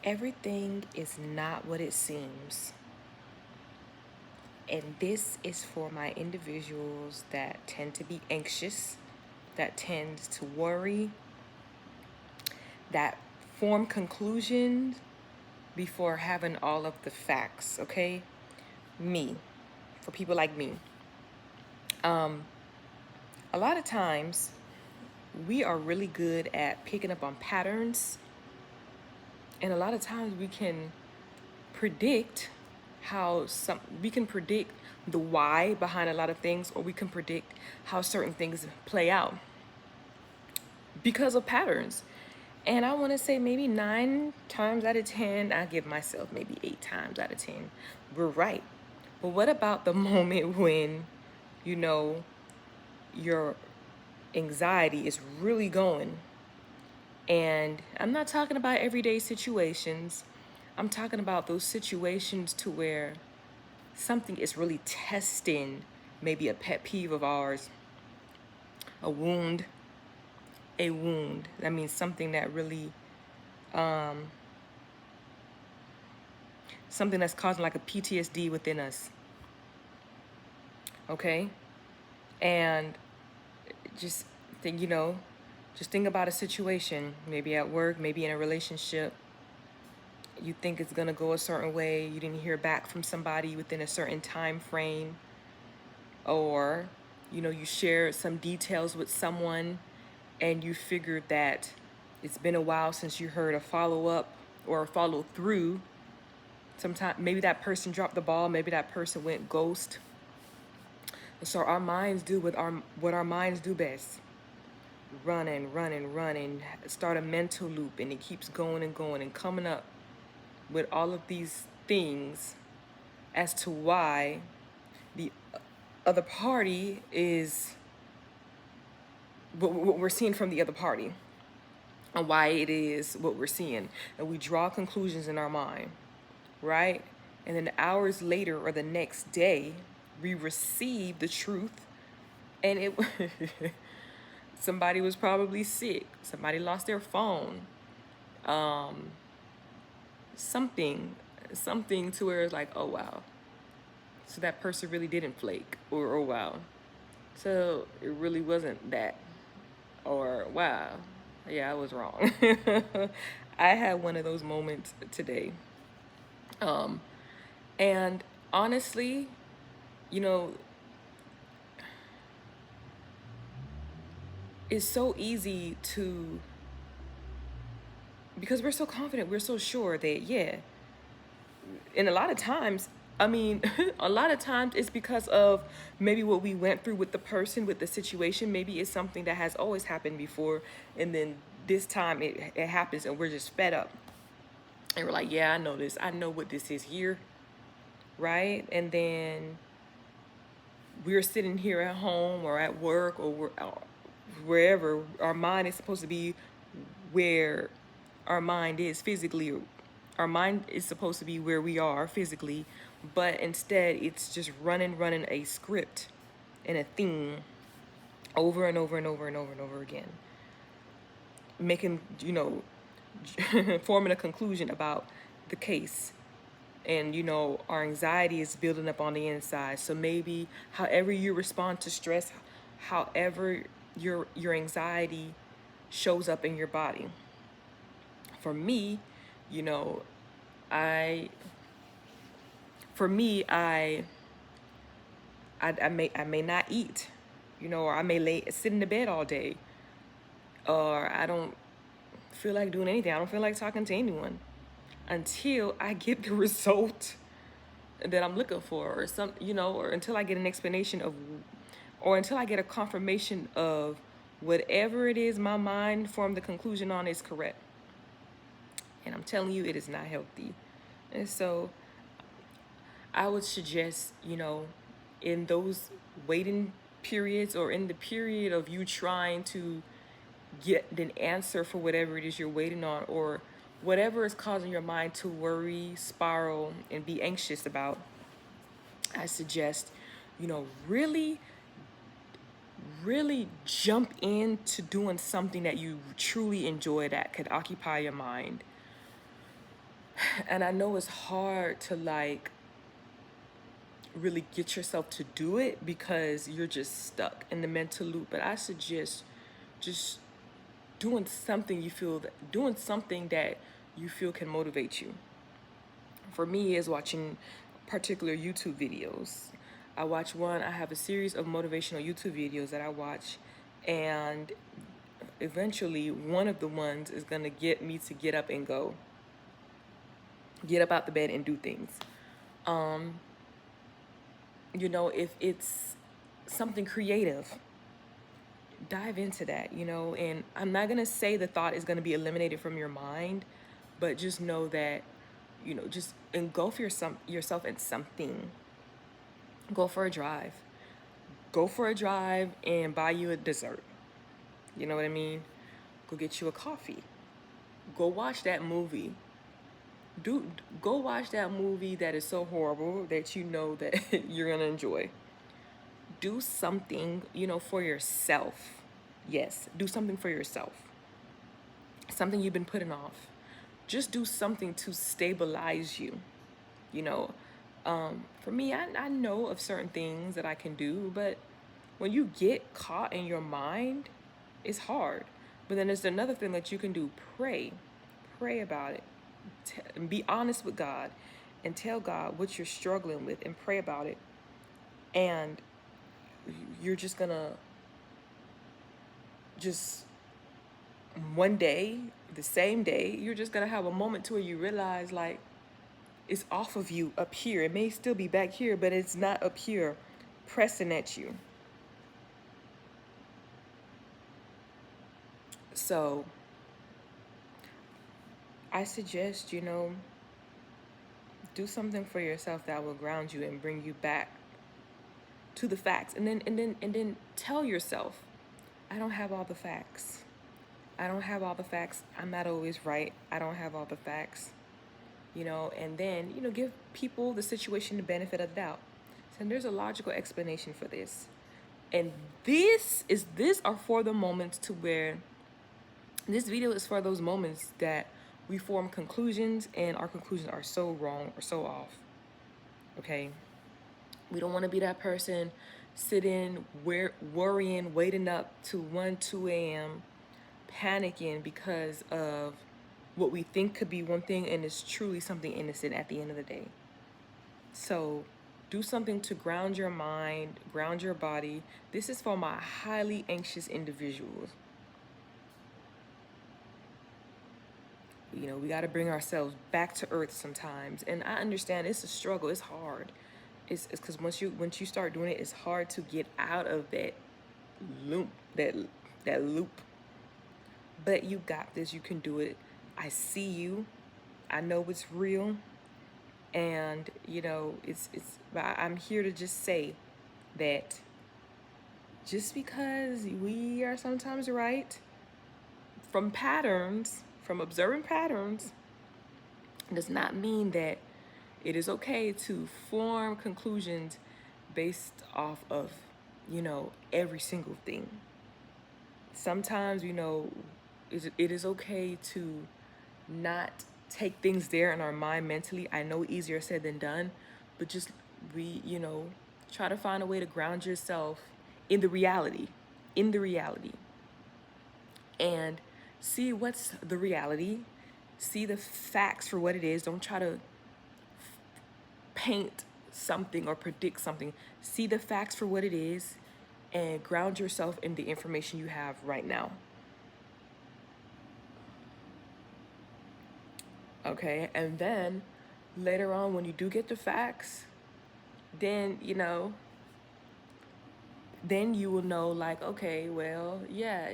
Everything is not what it seems. And this is for my individuals that tend to be anxious, that tend to worry, that form conclusions before having all of the facts, okay? Me, for people like me. A lot of times, we are really good at picking up on patterns, and a lot of times we can predict we can predict the why behind a lot of things, or we can predict how certain things play out because of patterns. And I want to say maybe 9 times out of 10, I give myself maybe 8 times out of 10, we're right. But what about the moment when, you know, your anxiety is really going? And I'm not talking about everyday situations. I'm talking about those situations to where something is really testing maybe a pet peeve of ours, a wound, a wound. That means something that really, something that's causing like a PTSD within us. Okay? And just think, just think about a situation, maybe at work, maybe in a relationship. You think it's gonna go a certain way, you didn't hear back from somebody within a certain time frame, or you shared some details with someone and you figured that it's been a while since you heard a follow-up or a follow-through. Sometimes maybe that person dropped the ball, maybe that person went ghost. So our minds do what our minds do best: running, start a mental loop, and it keeps going and going and coming up with all of these things as to why the other party is what we're seeing from the other party, and why it is what we're seeing. And we draw conclusions in our mind, right? And then hours later or the next day, we receive the truth, and it somebody was probably sick, somebody lost their phone, something to where it's like, oh wow, so that person really didn't flake, or oh wow, so it really wasn't that, or wow, yeah, I was wrong. I had one of those moments today. And honestly, you know, it's so easy to, because we're so confident, we're so sure that, yeah. And a lot of times, I mean, a lot of times it's because of maybe what we went through with the person, with the situation. Maybe it's something that has always happened before, and then this time it happens and we're just fed up. And we're like, yeah, I know this. I know what this is here, right? And then we're sitting here at home or at work or wherever. Our mind is supposed to be where our mind is physically. Our mind is supposed to be where we are physically, but instead it's just running a script and a theme over and over and over and over and over again, making, forming a conclusion about the case. And our anxiety is building up on the inside. So maybe however you respond to stress, however your anxiety shows up in your body. For me, you know, I for me I may not eat, or I may sit in the bed all day, or I don't feel like doing anything. I don't feel like talking to anyone until I get the result that I'm looking for, or or until I get an explanation of, or until I get a confirmation of whatever it is my mind formed the conclusion on is correct. And I'm telling you, it is not healthy. And so I would suggest, in those waiting periods, or in the period of you trying to get an answer for whatever it is you're waiting on, or whatever is causing your mind to worry, spiral, and be anxious about, I suggest, really, really jump into doing something that you truly enjoy that could occupy your mind. And I know it's hard to like really get yourself to do it because you're just stuck in the mental loop. But I suggest just doing something that you feel can motivate you. For me, is watching particular YouTube videos. I have a series of motivational YouTube videos that I watch, and eventually one of the ones is going to get me to get up and go, get up out the bed and do things. If it's something creative, dive into that, and I'm not going to say the thought is going to be eliminated from your mind, but just know that, just engulf yourself in something. Go for a drive. Go for a drive and buy you a dessert. You know what I mean? Go get you a coffee. Go watch that movie. Do Go watch that movie that is so horrible that you know that you're gonna enjoy. Do something, for yourself. Yes, do something for yourself. Something you've been putting off. Just do something to stabilize you. You know, for me, I know of certain things that I can do, but when you get caught in your mind, it's hard. But then there's another thing that you can do: pray about it, and be honest with God, and tell God what you're struggling with, and pray about it. And you're just gonna just one day, the same day, you're just gonna have a moment to where you realize like it's off of you up here. It may still be back here, but it's not up here pressing at you. So I suggest, do something for yourself that will ground you and bring you back to the facts. And then tell yourself, I don't have all the facts. I don't have all the facts. I'm not always right. I don't have all the facts. And then, give people the situation the benefit of the doubt. So there's a logical explanation for this. And these are for the moments to where this video is for those moments that we form conclusions and our conclusions are so wrong or so off. Okay? We don't want to be that person sitting, worrying, waiting up to 1, 2 a.m., panicking because of what we think could be one thing and is truly something innocent at the end of the day. So do something to ground your mind, ground your body. This is for my highly anxious individuals. We got to bring ourselves back to earth sometimes. And I understand it's a struggle. It's hard. It's because once you start doing it, it's hard to get out of that loop, that loop. But you got this. You can do it. I see you. I know it's real. And I'm here to just say that just because we are sometimes right from observing patterns, does not mean that it is okay to form conclusions based off of, every single thing. Sometimes, it is okay to not take things there in our mind mentally. I know easier said than done, but just try to find a way to ground yourself in the reality, and see what's the reality. See the facts for what it is. Don't try to paint something or predict something. See the facts for what it is and ground yourself in the information you have right now. Okay, and then later on when you do get the facts, then then you will know like, okay, well, yeah,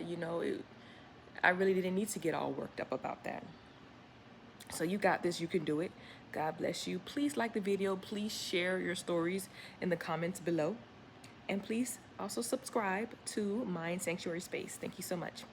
I really didn't need to get all worked up about that. So you got this. You can do it. God bless you. Please like the video. Please share your stories in the comments below. And please also subscribe to Mind Sanctuary Space. Thank you so much.